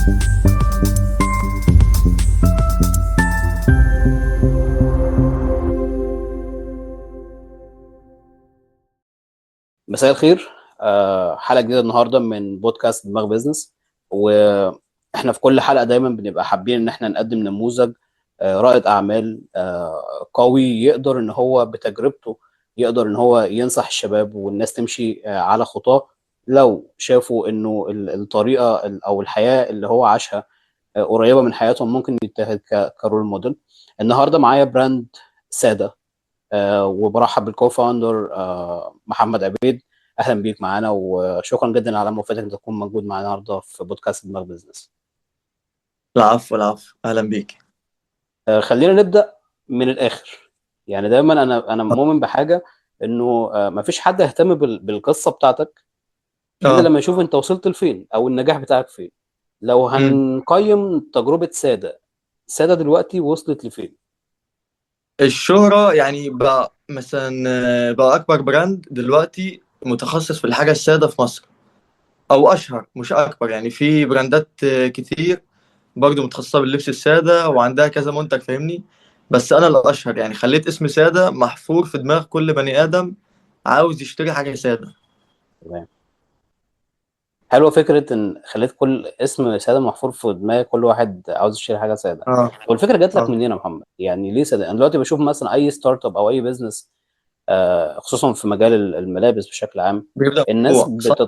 مساء الخير. حلقة جديدة النهاردة من بودكاست دماغ بيزنس. واحنا في كل حلقة دايما بنبقى حابين ان احنا نقدم نموذج رائد اعمال قوي، يقدر ان هو بتجربته يقدر ان هو ينصح الشباب والناس تمشي على خطاه لو شافوا انه الطريقة او الحياة اللي هو عاشها قريبة من حياتهم، ممكن يتاخد كرول موديل. النهاردة معايا براند سادة، وبرحب بالكوفاوندر محمد عبيد. اهلا بيك معانا، وشكرا جدا على موافقتك انك تكون موجود معانا النهارده في بودكاست دماغ بزنس. العفو العفو، اهلا بيك. خلينا نبدا من الاخر. يعني دايما انا مؤمن بحاجه، انه مفيش حد يهتم بالقصه بتاعتك الا اه. لما يشوف انت وصلت لفين او النجاح بتاعك فين. لو امم هنقيم تجربه ساده دلوقتي وصلت لفين؟ الشهرة يعني بقى مثلا، بقى اكبر براند دلوقتي متخصص في الحاجة السادة في مصر، او اشهر مش اكبر. يعني في براندات كتير برضو متخصصة باللبس السادة وعندها كذا منتج، فاهمني؟ بس انا الاشهر، يعني خليت اسم سادة محفور في دماغ كل بني ادم عاوز يشتري حاجة سادة. تمام. حلوه فكره ان خليت كل اسم ساده محفور في دماغ كل واحد عاوز يشتري حاجه ساده. اه. والفكره جات لك اه. منين يا محمد؟ يعني ليه ساده؟ انا دلوقتي بشوف مثلا اي ستارت اب او اي بزنس، خصوصا في مجال الملابس بشكل عام. بيبدأ الناس مطبوع صح.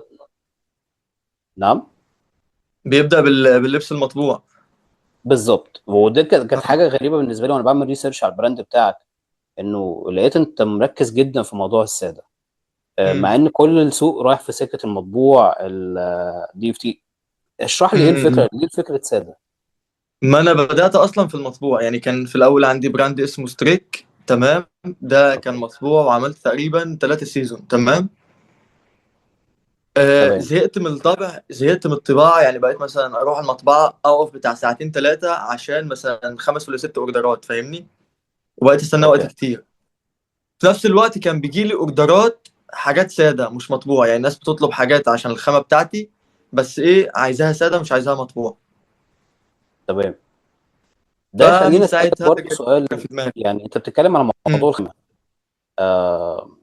نعم. بيبدأ باللبس المطبوع. بالظبط. ودي كانت اه. حاجه غريبه بالنسبه لي وانا بعمل ريسيرش على البراند بتاعك، انه لقيت انت مركز جدا في موضوع الساده، امم مع ان كل السوق رايح في سكه المطبوع الدي اف تي. اشرح لي ايه امم الفكره، ليه الفكره ساده؟ ما انا بدات اصلا في المطبوع، يعني كان في الاول عندي براند اسمه ستريك، تمام. ده كان اوكي. مطبوع وعملت تقريبا 3 سيزون، تمام. تمام. زهقت من الطبع، زهقت من الطباعه. يعني بقيت مثلا اروح المطبعه اقف بتاع ساعتين ثلاثه عشان مثلا 5 ولا 6 اوردرات، فاهمني؟ وبقيت استنى وقت اوكي. كتير. في نفس الوقت كان بيجي لي اوردرات حاجات ساده مش مطبوعه، يعني الناس بتطلب حاجات عشان الخامه بتاعتي، بس ايه، عايزاها ساده مش عايزاها مطبوعه. تمام. ده فمن يخليني اسالك ساعتها برضه جت سؤال. في دماغي. يعني انت بتتكلم على مم. موضوع الخامه،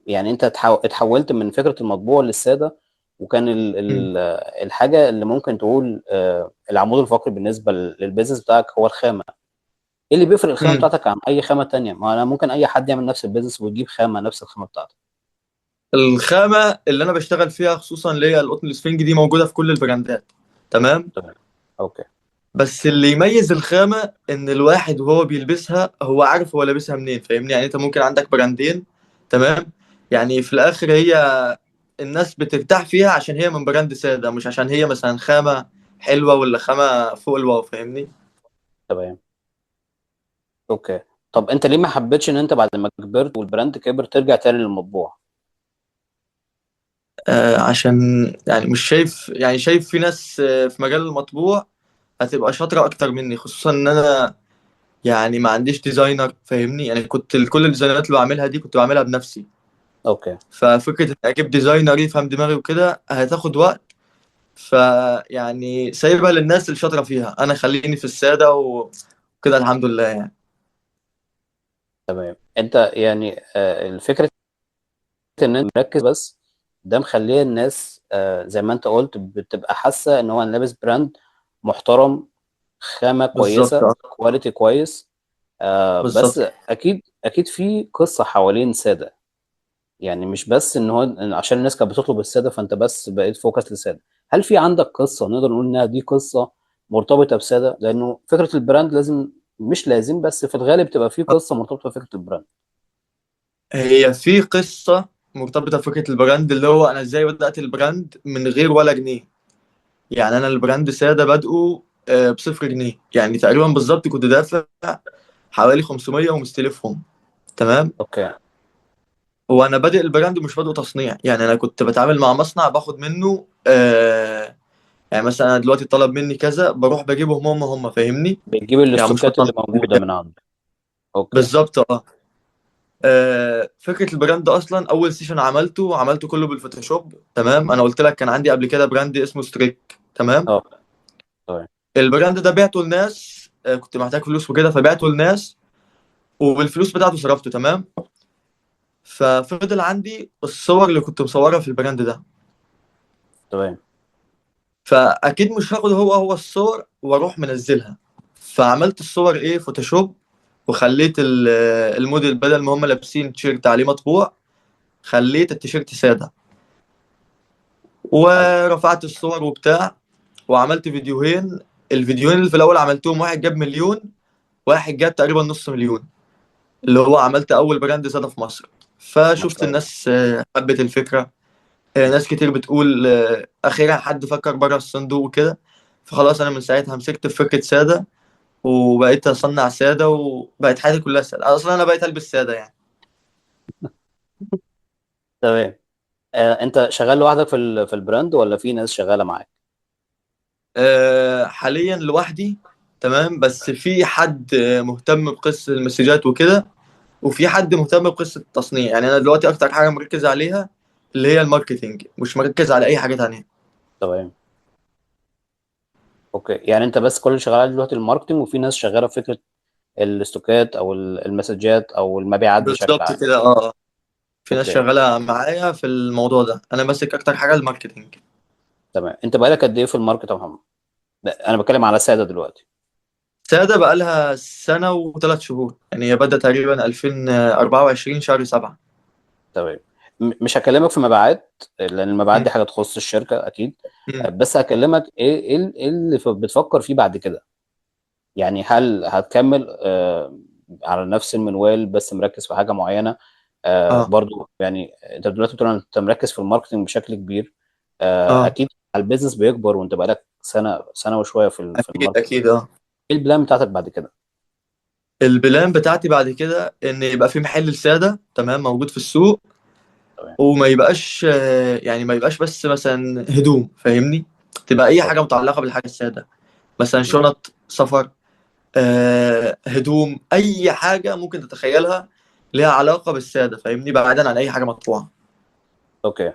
يعني انت اتحولت من فكره المطبوع للساده، وكان مم. الحاجه اللي ممكن تقول العمود الفقري بالنسبه للبيزنس بتاعك هو الخامه. ايه اللي بيفرق الخامه مم. بتاعتك عن اي خامه تانية؟ ما انا ممكن اي حد يعمل نفس البيزنس ويجيب خامه نفس الخامه بتاعتك. الخامة اللي أنا بشتغل فيها خصوصا اللي هي القطن الإسفنجي دي موجودة في كل البراندات، تمام. تمام. اوكي. بس اللي يميز الخامة إن الواحد وهو بيلبسها هو عارف هو لابسها منين، فاهمني؟ يعني أنت ممكن عندك براندين، تمام. يعني في الآخر هي الناس بترتاح فيها عشان هي من براند سادة، مش عشان هي مثلا خامة حلوة ولا خامة فوق الواو، فاهمني؟ تمام. اوكي. طب انت ليه ما حبيتش ان انت بعد ما كبرت والبراند كبر ترجع تاني للمطبوع؟ عشان يعني مش شايف، يعني شايف في ناس في مجال المطبوع هتبقى شاطرة أكتر مني، خصوصا إن أنا يعني ما عنديش ديزاينر، فاهمني؟ يعني كنت كل الديزاينات اللي بعملها دي كنت بعملها بنفسي. اوكي. ففكرة إن أجيب ديزاينر يفهم دماغي وكده هتاخد وقت. فيعني سايبها للناس اللي شاطرة فيها، أنا خليني في السادة وكده الحمد لله يعني. تمام. انت يعني الفكره ان انت مركز بس، ده مخليه الناس زي ما انت قلت بتبقى حاسه ان هو أنا لابس براند محترم، خامه بالظبط. كويسه، كواليتي كويس. بس بالظبط. اكيد في قصه حوالين ساده. يعني مش بس ان هو عشان الناس كانت بتطلب الساده فانت بس بقيت فوكس للساده. هل في عندك قصه نقدر نقول انها دي قصه مرتبطه بساده؟ لانه فكره البراند لازم، مش لازم بس في الغالب تبقى في قصه مرتبطه بفكره البراند. هي في قصة مرتبطة بفكرة البراند، اللي هو أنا إزاي بدأت البراند من غير ولا جنيه. يعني أنا البراند سادة بادئه ب0 جنيه، يعني تقريبا بالظبط كنت دافع حوالي 500 ومستلفهم، تمام. اوكي. هو انا بادئ البراند مش بادئ تصنيع، يعني انا كنت بتعامل مع مصنع باخد منه يعني مثلا أنا دلوقتي طلب مني كذا بروح بجيبهم هم فاهمني. بتجيب يعني مش الاستوكات مصنع اللي موجوده من عندك. اوكي. بالظبط اه. فكره البراند اصلا اول سيشن عملته كله بالفوتوشوب، تمام. انا قلت لك كان عندي قبل كده براند اسمه ستريك، تمام. اه. طيب. البراند ده بعته لناس، كنت محتاج فلوس وكده فبعته لناس، والفلوس بتاعته صرفته تمام. ففضل عندي الصور اللي كنت مصورها في البراند ده، تمام. فاكيد مش هاخد هو الصور واروح منزلها. فعملت الصور ايه فوتوشوب، وخليت الموديل بدل ما هم لابسين تيشيرت عليه مطبوع، خليت التيشيرت سادة، حلو. ورفعت الصور وبتاع، وعملت فيديوهين. الفيديوهين اللي في الاول عملتهم، واحد جاب مليون، واحد جاب تقريبا نص مليون، اللي هو عملت اول براند سادة في مصر. ما فشفت شاء الله. الناس حبت الفكرة. ناس كتير بتقول اخيرا حد فكر بره الصندوق وكده. فخلاص انا من ساعتها مسكت في فكرة سادة، وبقيت اصنع سادة، وبقت حياتي كلها سادة. اصلا انا بقيت البس سادة يعني. تمام. انت شغال لوحدك في البراند ولا في ناس شغاله معاك؟ حاليا لوحدي تمام، بس في حد مهتم بقصة المسجات وكده، وفي حد مهتم بقصة التصنيع. يعني انا دلوقتي اكتر حاجة مركز عليها اللي هي الماركتينج، مش مركز على اي حاجة تانية. تمام. اوكي، يعني انت بس كل اللي شغال عليه دلوقتي الماركتنج، وفي ناس شغاله في فكره الاستوكات او المسجات او المبيعات بشكل بالظبط عام. كده اه. في ناس اوكي. شغالة معايا في الموضوع ده، انا ماسك اكتر حاجة الماركتينج. تمام. انت بقالك قد ايه في الماركت يا محمد؟ لا، انا بتكلم على ساده دلوقتي. سادة بقى لها سنة وثلاث شهور، يعني هي بدأت تقريبا 2024 شهر 7. تمام. مش هكلمك في مبيعات لان المبيعات دي حاجه تخص الشركه اكيد. بس هكلمك إيه اللي بتفكر فيه بعد كده؟ يعني هل هتكمل على نفس المنوال بس مركز في حاجه معينه؟ اه برضو يعني انت دلوقتي بتقول انت مركز في الماركتنج بشكل كبير. اه اكيد البيزنس بيكبر وانت بقالك سنه وشويه في اكيد الماركت. اكيد اه. ايه البلان بتاعتك بعد كده؟ البلان بتاعتي بعد كده ان يبقى في محل السادة تمام موجود في السوق، تمام. وما يبقاش يعني ما يبقاش بس مثلا هدوم، فاهمني؟ تبقى اي حاجة اوكي. متعلقة بالحاجة السادة، مثلا تمام. شنط سفر، هدوم، اي حاجة ممكن تتخيلها ليها علاقة بالسادة، فاهمني؟ بعيدا عن اي حاجة مطبوعة. اوكي.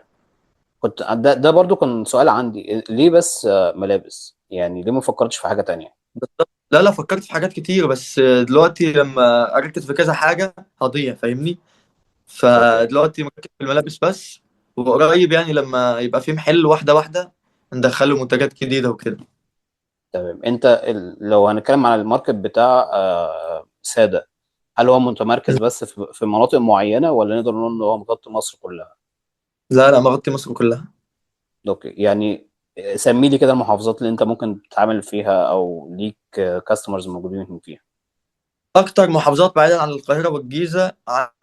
كنت ده برضو كان سؤال عندي، ليه بس ملابس؟ يعني ليه ما فكرتش في حاجه تانية؟ بالظبط. لا لا، فكرت في حاجات كتير، بس دلوقتي لما اركز في كذا حاجة هضيع، فاهمني؟ اوكي. فدلوقتي مركز في الملابس بس، وقريب يعني لما يبقى في محل واحدة واحدة ندخله منتجات جديدة وكده. تمام. انت لو هنتكلم على الماركت بتاع ساده، هل هو متمركز بس في مناطق معينه ولا نقدر نقول ان هو مغطي مصر كلها؟ لا لا، مغطي مصر كلها. اوكي. يعني سمي لي كده المحافظات اللي انت ممكن تتعامل فيها او ليك كاستمرز موجودين فيها. أكتر محافظات بعيدا عن القاهرة والجيزة،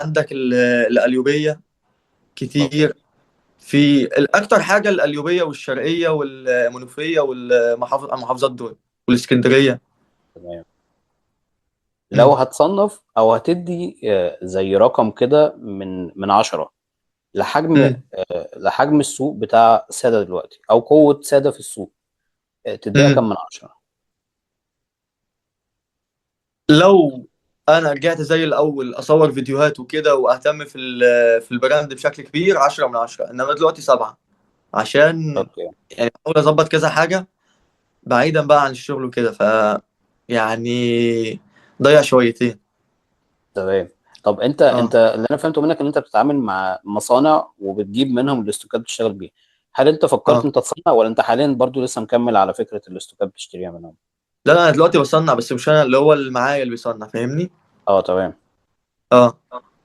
عندك القليوبية اوكي. كتير. في الأكتر حاجة القليوبية والشرقية والمنوفية والمحافظات دول، والإسكندرية. تمام. لو مم. هتصنف او هتدي زي رقم كده من 10 لحجم مم. لحجم السوق بتاع سادة دلوقتي او قوة سادة في السوق، تديها مم. كم من 10؟ لو أنا رجعت زي الأول أصور فيديوهات وكده وأهتم في البراند بشكل كبير، 10 من 10. إنما دلوقتي 7، عشان اوكي. يعني أحاول أظبط كذا حاجة بعيدا بقى عن الشغل وكده. يعني ضيع شويتين. تمام. طب انت اه اللي انا فهمته منك ان انت بتتعامل مع مصانع وبتجيب منهم الاستوكات بتشتغل بيها. هل انت فكرت اه. انت تصنع ولا انت حاليا برضو لسه مكمل على فكرة الاستوكات بتشتريها منهم؟ لا لا، انا دلوقتي بصنع، بس مش انا اللي هو اللي معايا اللي بيصنع، فاهمني؟ اه تمام. اه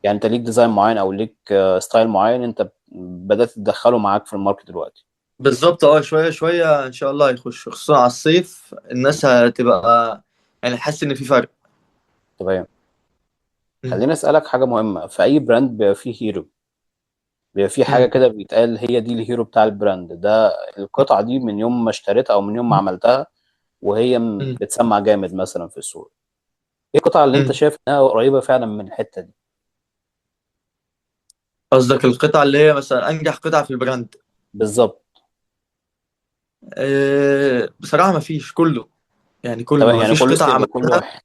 يعني انت ليك ديزاين معين او ليك ستايل معين انت بدأت تدخله معاك في الماركت دلوقتي؟ بالظبط اه. شويه شويه ان شاء الله هيخش، خصوصا على الصيف الناس هتبقى يعني حاسس ان في فرق. تمام. مم. خليني اسالك حاجه مهمه، في اي براند بيبقى فيه هيرو، بيبقى فيه حاجه مم. كده بيتقال هي دي الهيرو بتاع البراند ده. القطعه دي من يوم ما اشتريتها او من يوم ما عملتها وهي مم. بتسمع جامد مثلا في السوق. ايه القطعه اللي انت مم. شايف انها قريبه فعلا من الحته دي؟ قصدك القطعه اللي هي مثلا انجح قطعه في البراند؟ بالظبط. بصراحه ما فيش، كله يعني تمام، كله، ما يعني فيش كله قطعه ستيبل كله عملتها. واحد.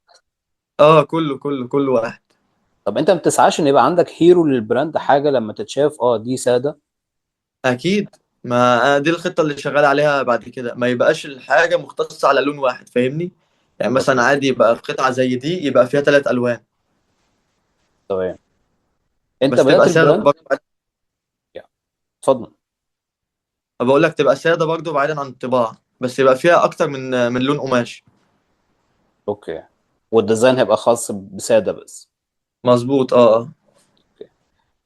اه كله كل واحد. طب انت ما بتسعاش ان يبقى عندك هيرو للبراند، حاجه لما تتشاف اه دي ساده؟ اكيد ما دي الخطة اللي شغال عليها بعد كده، ما يبقاش الحاجة مختصة على لون واحد، فاهمني؟ يعني مثلا اوكي. عادي يبقى قطعة زي دي يبقى فيها 3 ألوان، تمام. انت بس بدات تبقى سادة البراند. برضه. يعني اتفضل. بقول لك تبقى سادة برضه بعيدا عن الطباعة، بس يبقى فيها أكتر من لون قماش. اوكي. والديزاين هيبقى خاص بساده بس. مظبوط، اوكي.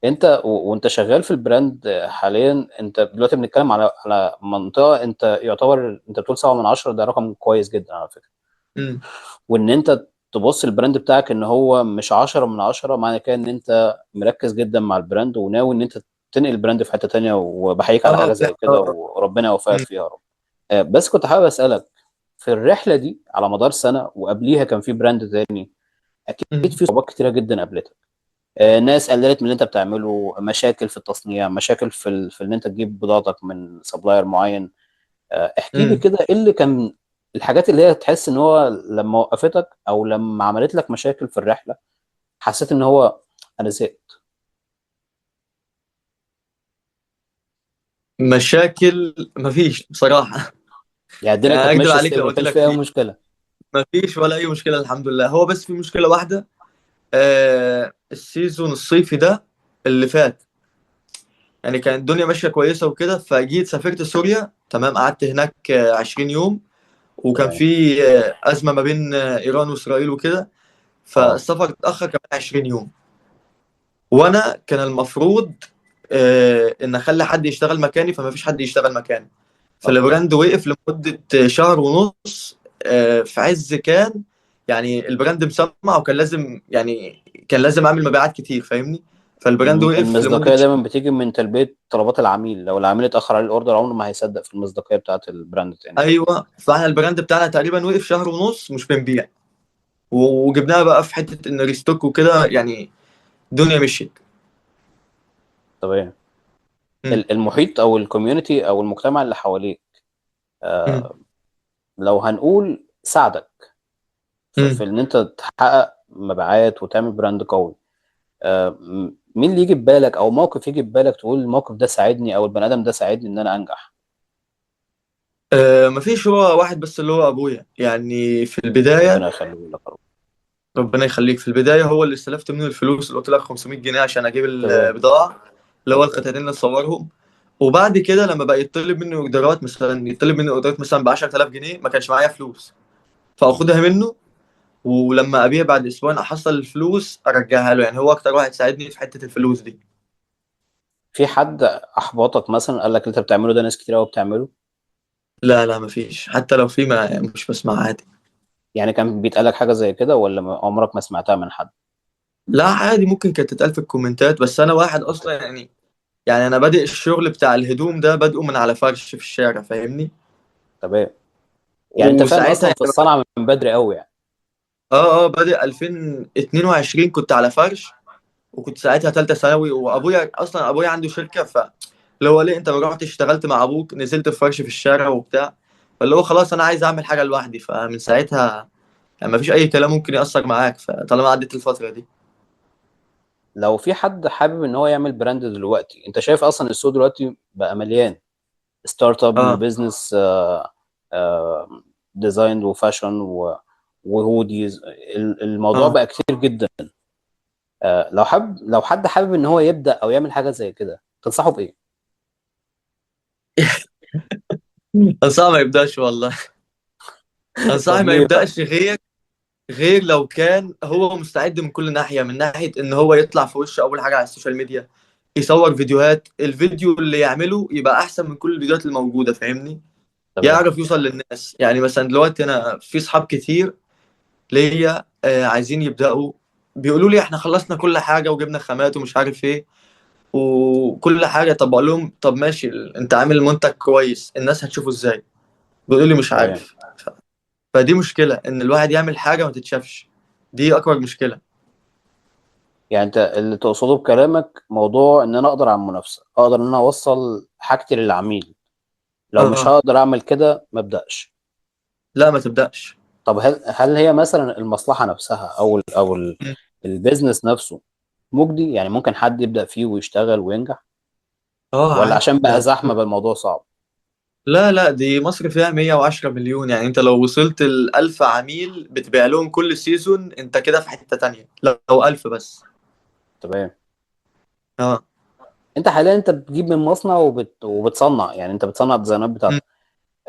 انت وانت شغال في البراند حاليا، انت دلوقتي بنتكلم على منطقه، انت يعتبر انت بتقول 7 من 10، ده رقم كويس جدا على فكره. امم وان انت تبص البراند بتاعك ان هو مش 10 من 10، معنى كده ان انت مركز جدا مع البراند وناوي ان انت تنقل البراند في حته تانيه، وبحييك على حاجه زي كده وربنا يوفقك مم. فيها يا رب. بس كنت حابب اسالك، في الرحله دي على مدار سنه وقبليها كان في براند تاني، اكيد مم. في صعوبات كتيره جدا قابلتك. ناس قللت من اللي انت بتعمله، مشاكل في التصنيع، مشاكل في ان انت تجيب بضاعتك من سبلاير معين. احكي لي مم. كده ايه اللي كان الحاجات اللي هي تحس ان هو لما وقفتك او لما عملت لك مشاكل في الرحله، حسيت ان هو انا زهقت. مشاكل مفيش بصراحة. يعني الدنيا يعني كانت أكدب ماشيه عليك ستيبل، لو ما قلت كانش لك فيها اي في، مشكله. مفيش ولا أي مشكلة الحمد لله. هو بس في مشكلة واحدة، السيزون الصيفي ده اللي فات، يعني كانت الدنيا ماشية كويسة وكده، فجيت سافرت سوريا، تمام، قعدت هناك 20 يوم، وكان تمام. في أزمة ما بين إيران وإسرائيل وكده، اه. فالسفر اتأخر كمان 20 يوم. وأنا كان المفروض إن أخلي حد يشتغل مكاني، فما فيش حد يشتغل مكاني، اوكي. فالبراند وقف لمدة شهر ونص. في عز كان يعني البراند مسمع، وكان لازم يعني كان لازم أعمل مبيعات كتير، فاهمني؟ فالبراند وقف لمدة المصداقيه شهر. دايما بتيجي من تلبيه طلبات العميل، لو العميل اتاخر عليه الاوردر عمره ما هيصدق في المصداقيه بتاعت البراند تاني. أيوه، فاحنا البراند بتاعنا تقريبا وقف شهر ونص مش بنبيع، وجبناها بقى في حتة إن ريستوك وكده، يعني الدنيا مشيت. تمام. م- المحيط او الكوميونتي او المجتمع اللي حواليك، م- آه، لو هنقول ساعدك في م. ان انت تحقق مبيعات وتعمل براند قوي، مين اللي يجي في بالك او موقف يجي في بالك تقول الموقف ده ساعدني او البني ادم ده ساعدني ان انا انجح؟ مفيش، هو واحد بس اللي هو أبويا، يعني في البداية. ربنا يخليه لك يا رب. ربنا يخليك. في البداية هو اللي استلفت منه الفلوس اللي قلت لك 500 جنيه عشان أجيب تمام. البضاعة، اللي هو اوكي. القطعتين اللي أصورهم. وبعد كده لما بقى يطلب مني اوردرات، مثلا يطلب مني اوردرات مثلا ب 10000 جنيه، ما كانش معايا فلوس، مم. فاخدها منه، ولما ابيع بعد اسبوعين احصل الفلوس ارجعها له. يعني هو اكتر واحد ساعدني في حتة الفلوس دي. في حد احبطك مثلا قال لك اللي انت بتعمله ده ناس كتير قوي بتعمله؟ لا لا مفيش، حتى لو في ما مش بسمع عادي. يعني كان بيتقال لك حاجه زي كده ولا عمرك ما سمعتها من حد؟ لا عادي، ممكن كانت تتقال في الكومنتات، بس انا واحد اوكي. اصلا يعني انا بادئ الشغل بتاع الهدوم ده بادئه من على فرش في الشارع، فاهمني؟ تمام. يعني انت فاهم وساعتها اصلا في يعني الصنعه من بدري قوي يعني. بادئ 2022 كنت على فرش، وكنت ساعتها ثالثه ثانوي، وابويا اصلا ابويا عنده شركه، اللي هو ليه انت ما رحتش اشتغلت مع ابوك، نزلت في فرش في الشارع وبتاع، فاللي هو خلاص انا عايز اعمل حاجه لوحدي. فمن ساعتها يعني ما فيش اي كلام ممكن ياثر معاك، فطالما عدت الفتره دي. لو في حد حابب ان هو يعمل براند دلوقتي، انت شايف اصلا السوق دلوقتي بقى مليان ستارت اب اه وبزنس، ديزاين وفاشن وهوديز، الموضوع اه بقى كتير جدا. لو حد حابب ان هو يبدا او يعمل حاجه زي كده، تنصحه بايه؟ انصحه ما يبداش والله. انصحه طب ما ليه بقى؟ يبداش غير لو كان هو مستعد من كل ناحيه، من ناحيه ان هو يطلع في وشه اول حاجه على السوشيال ميديا، يصور فيديوهات، الفيديو اللي يعمله يبقى احسن من كل الفيديوهات الموجوده، فاهمني؟ تمام. يعرف يوصل للناس. يعني مثلا دلوقتي انا في صحاب كتير ليا عايزين يبداوا، بيقولوا لي احنا خلصنا كل حاجه وجبنا خامات ومش عارف ايه وكل حاجه. طب اقول لهم طب ماشي، انت عامل منتج كويس، الناس هتشوفه ازاي؟ بيقولوا لي مش تمام. عارف. فدي مشكله، ان الواحد يعمل حاجه ما تتشافش، دي اكبر مشكله. يعني انت اللي تقصده بكلامك موضوع ان انا اقدر على المنافسه، اقدر ان انا اوصل حاجتي للعميل. لو مش اه هقدر اعمل كده ما ابداش. لا ما تبداش. طب هل هي مثلا المصلحه نفسها البيزنس نفسه مجدي؟ يعني ممكن حد يبدا فيه ويشتغل وينجح؟ اه ولا عادي عشان بقى ده. زحمه بقى الموضوع صعب؟ لا لا، دي مصر فيها 110 مليون، يعني انت لو وصلت ال1000 عميل بتبيع لهم كل سيزون، انت كده في حتة تانية لو 1000 بس. تمام. اه. انت حاليا انت بتجيب من مصنع وبتصنع، يعني انت بتصنع الديزاينات م- بتاعتك.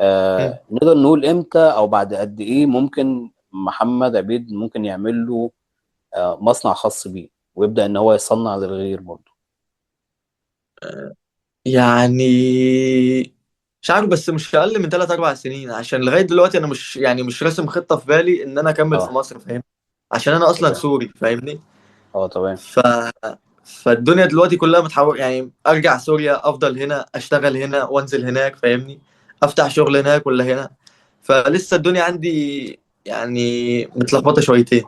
م. نقدر نقول امتى او بعد قد ايه ممكن محمد عبيد ممكن يعمل له مصنع خاص بيه ويبدأ ان هو يصنع للغير برضه؟ يعني مش عارف، بس مش اقل من 3 4 سنين، عشان لغايه دلوقتي انا مش راسم خطه في بالي ان انا اكمل في اه مصر، فاهم؟ عشان انا اصلا تمام. سوري، فاهمني؟ اه تمام. ف فالدنيا دلوقتي كلها متحول، يعني ارجع سوريا افضل هنا اشتغل هنا وانزل هناك، فاهمني؟ افتح شغل هناك ولا هنا. فلسه الدنيا عندي يعني متلخبطه شويتين.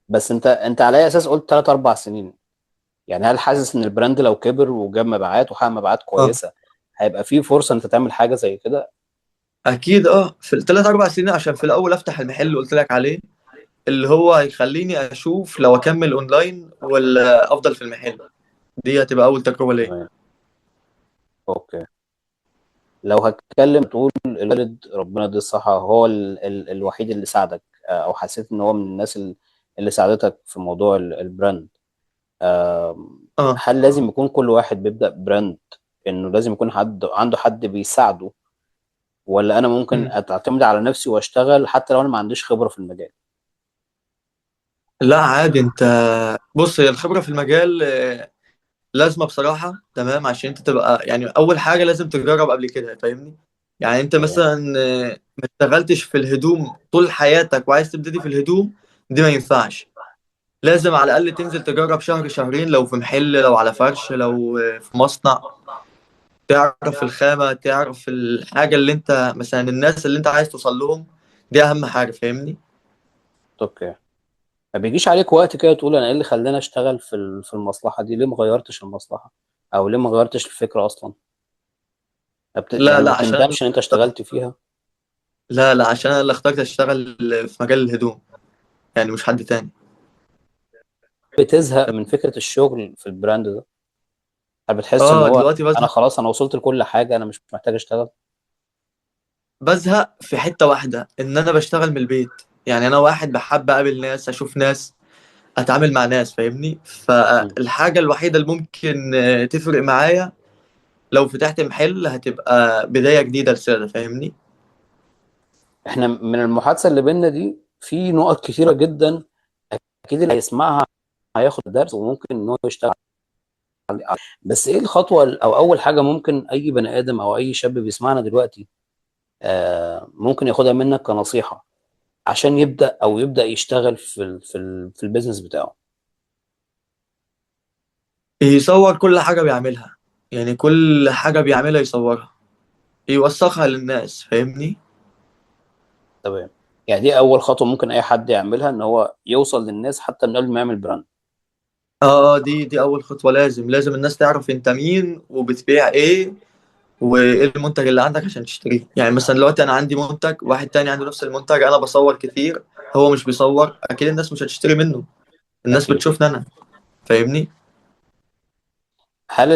بس انت على اي اساس قلت 3 4 سنين؟ يعني هل حاسس ان البراند لو كبر وجاب مبيعات وحقق مبيعات اه كويسة هيبقى فيه فرصة انت تعمل حاجة زي كده؟ اكيد، في الثلاث اربع سنين، عشان في الاول افتح المحل اللي قلت لك عليه، اللي هو هيخليني اشوف لو اكمل اونلاين ولا افضل في المحل. دي هتبقى اول تجربه ليا. تمام. اوكي. لو هتكلم تقول الوالد ربنا يديه الصحة هو الوحيد اللي ساعدك، او حسيت ان هو من الناس اللي ساعدتك في موضوع البراند، اه. هل لازم يكون كل واحد بيبدأ براند انه لازم يكون حد عنده حد بيساعده، ولا انا ممكن مم. اعتمد على نفسي واشتغل حتى لو انا ما عنديش خبرة في المجال؟ لا عادي، انت بص، هي الخبره في المجال لازمه بصراحه، تمام، عشان انت تبقى يعني اول حاجه لازم تجرب قبل كده، فاهمني؟ يعني انت تمام. مثلا ما اشتغلتش في الهدوم طول حياتك وعايز تبتدي في الهدوم، دي ما ينفعش. لازم على الاقل تنزل تجرب شهر شهرين، لو في محل، لو على فرش، لو في مصنع، تعرف الخامة، تعرف الحاجة اللي انت مثلا الناس اللي انت عايز توصل لهم. دي اهم حاجة، فاهمني؟ اوكي. ما بيجيش عليك وقت كده تقول انا ايه اللي خلاني اشتغل في المصلحة دي؟ ليه ما غيرتش المصلحة او ليه ما غيرتش الفكرة اصلا؟ لا يعني ما لا عشان بتندمش ان انت اشتغلت فيها؟ لا عشان انا اللي اخترت اشتغل في مجال الهدوم، يعني مش حد تاني. بتزهق من فكرة الشغل في البراند ده؟ هل بتحس ان اه هو دلوقتي انا بزهق. خلاص انا وصلت لكل حاجة انا مش محتاج اشتغل؟ بزهق في حتة واحدة، ان انا بشتغل من البيت. يعني انا واحد بحب اقابل ناس، اشوف ناس، اتعامل مع ناس، فاهمني؟ مم. فالحاجة الوحيدة اللي ممكن تفرق معايا لو فتحت محل هتبقى بداية جديدة لسنة، فاهمني؟ احنا من المحادثة اللي بينا دي في نقط كتيرة جدا اكيد اللي هيسمعها هياخد درس وممكن ان هو يشتغل عليه. بس ايه الخطوة او اول حاجة ممكن اي بني ادم او اي شاب بيسمعنا دلوقتي ممكن ياخدها منك كنصيحة عشان يبدأ يشتغل في البيزنس بتاعه؟ يصور كل حاجة بيعملها، يعني كل حاجة بيعملها يصورها، يوثقها للناس، فاهمني؟ تمام. يعني دي اول خطوة ممكن اي حد يعملها ان هو يوصل للناس حتى من قبل ما يعمل براند؟ دي أول خطوة، لازم الناس تعرف أنت مين وبتبيع إيه، وإيه المنتج اللي عندك عشان تشتريه. يعني مثلا دلوقتي أنا عندي منتج، واحد تاني عنده نفس المنتج، أنا بصور كتير، هو مش بيصور، أكيد الناس مش هتشتري منه. الناس اكيد. بتشوفني أنا، فاهمني؟ هل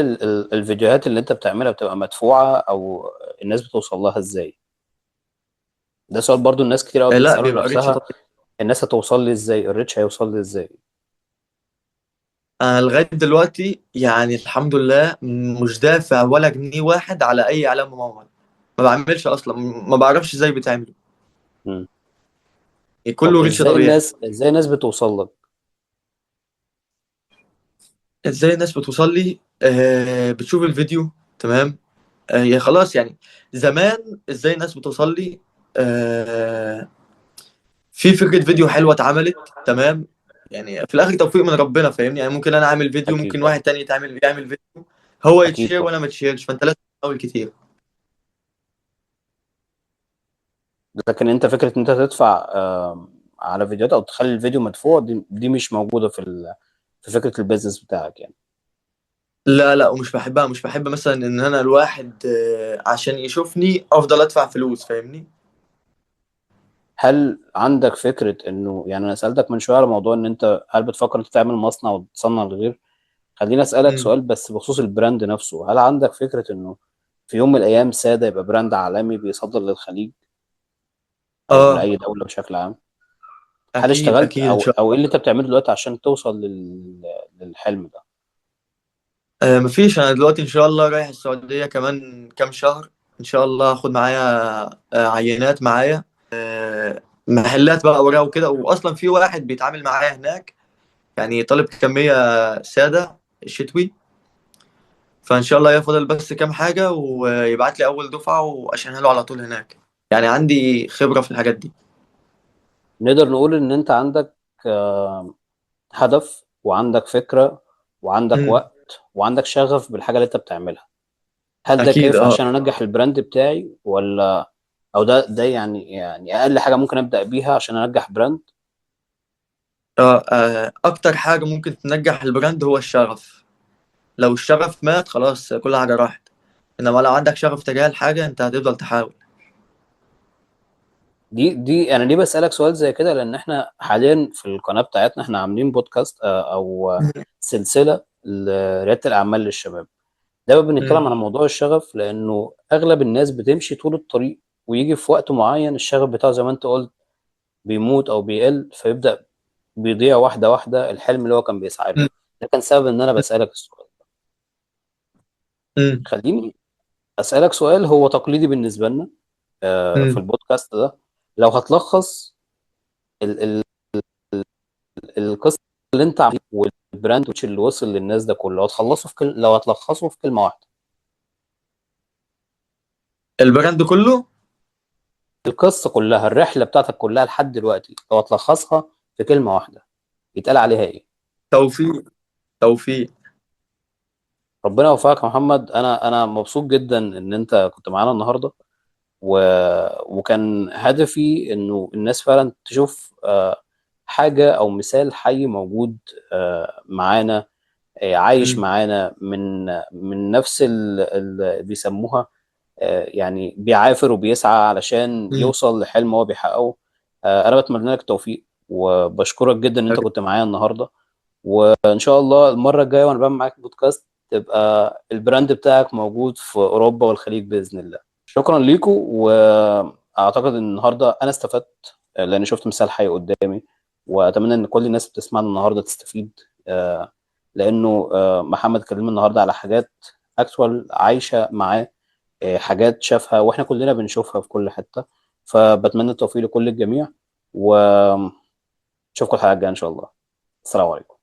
الفيديوهات اللي انت بتعملها بتبقى مدفوعة او الناس بتوصل لها ازاي؟ ده سؤال برضو الناس كتير قوي لا بتسأله بيبقى ريتش نفسها. طبيعي. الناس هتوصل لي ازاي؟ الريتش هيوصل لي ازاي؟ أنا لغاية دلوقتي يعني الحمد لله مش دافع ولا جنيه واحد على أي إعلان ممول. ما بعملش أصلا، ما بعرفش إزاي بيتعمل. مم. طب كله ريتش ازاي طبيعي. الناس بتوصل لك؟ ازاي الناس بتوصل لي؟ بتشوف الفيديو، تمام. هي خلاص يعني. زمان ازاي الناس بتوصل لي؟ آه في فكرة فيديو حلوة اتعملت، تمام. يعني في الاخر توفيق من ربنا، فاهمني؟ يعني ممكن انا اعمل فيديو، اكيد ممكن طبعا. واحد تاني يعمل فيديو، هو اكيد يتشير طبعا. وانا ما اتشيرش، فانت لازم تحاول كتير. لكن انت فكره ان انت تدفع على فيديوهات او تخلي الفيديو مدفوع دي مش موجوده في فكره البيزنس بتاعك يعني؟ لا لا، ومش بحبها، مش بحب مثلا ان انا الواحد عشان يشوفني افضل ادفع فلوس، فاهمني؟ هل عندك فكره انه، يعني انا سالتك من شويه على موضوع ان انت هل بتفكر انت تعمل مصنع وتصنع لغير؟ خليني اسالك مم. سؤال بس بخصوص البراند نفسه. هل عندك فكره انه في يوم من الايام ساده يبقى براند عالمي بيصدر للخليج او اه، لاي دوله بشكل عام؟ هل اكيد اشتغلت اكيد ان او شاء او ايه الله. اللي انت بتعمله دلوقتي عشان توصل للحلم ده؟ مفيش، انا دلوقتي ان شاء الله رايح السعوديه كمان كام شهر. ان شاء الله هاخد معايا عينات معايا، محلات بقى اوراق وكده، واصلا في واحد بيتعامل معايا هناك، يعني طالب كميه ساده شتوي. فان شاء الله يفضل بس كام حاجه ويبعت لي اول دفعه واشحنها له على طول هناك. يعني عندي خبره في الحاجات دي. نقدر نقول ان انت عندك هدف وعندك فكره وعندك مم. وقت وعندك شغف بالحاجه اللي انت بتعملها. هل ده اكيد، كافي اه. عشان انجح البراند بتاعي، ولا او ده يعني اقل حاجه ممكن ابدا بيها عشان انجح براند؟ اكتر حاجه ممكن تنجح البراند هو الشغف. لو الشغف مات خلاص كل حاجه راحت. انما لو عندك شغف تجاه الحاجه انت هتفضل تحاول. دي انا ليه بسالك سؤال زي كده؟ لان احنا حاليا في القناه بتاعتنا احنا عاملين بودكاست او سلسله لرياده الاعمال للشباب. دايما بنتكلم مم. عن موضوع الشغف، لانه اغلب الناس بتمشي طول الطريق ويجي في وقت معين الشغف بتاعه زي ما انت قلت بيموت او بيقل، فيبدا بيضيع واحده واحده الحلم اللي هو كان بيسعى له. مم. ده كان سبب ان انا بسالك السؤال. مم. خليني اسالك سؤال هو تقليدي بالنسبه لنا في مم. البودكاست ده. لو هتلخص ال ال القصه اللي انت عامله والبراند اللي وصل للناس ده كله، لو هتلخصه في كلمه واحده. البراند كله. القصه كلها، الرحله بتاعتك كلها لحد دلوقتي، لو هتلخصها في كلمه واحده يتقال عليها ايه؟ توفيق. توفيق. ربنا يوفقك يا محمد. انا مبسوط جدا ان انت كنت معانا النهارده، و... وكان هدفي انه الناس فعلا تشوف حاجه او مثال حي موجود معانا، عايش مم. معانا من نفس اللي بيسموها يعني بيعافر وبيسعى علشان مم. يوصل لحلم هو بيحققه. انا بتمنى لك التوفيق وبشكرك جدا ان انت كنت معايا النهارده. وان شاء الله المره الجايه وانا بعمل معاك بودكاست تبقى البراند بتاعك موجود في اوروبا والخليج باذن الله. شكرا ليكم، واعتقد ان النهارده انا استفدت لان شفت مثال حي قدامي. واتمنى ان كل الناس بتسمعنا النهارده تستفيد لانه محمد كلمنا النهارده على حاجات اكتوال عايشه معاه، حاجات شافها واحنا كلنا بنشوفها في كل حته. فبتمنى التوفيق لكل الجميع، واشوفكم الحلقه الجايه ان شاء الله. السلام عليكم.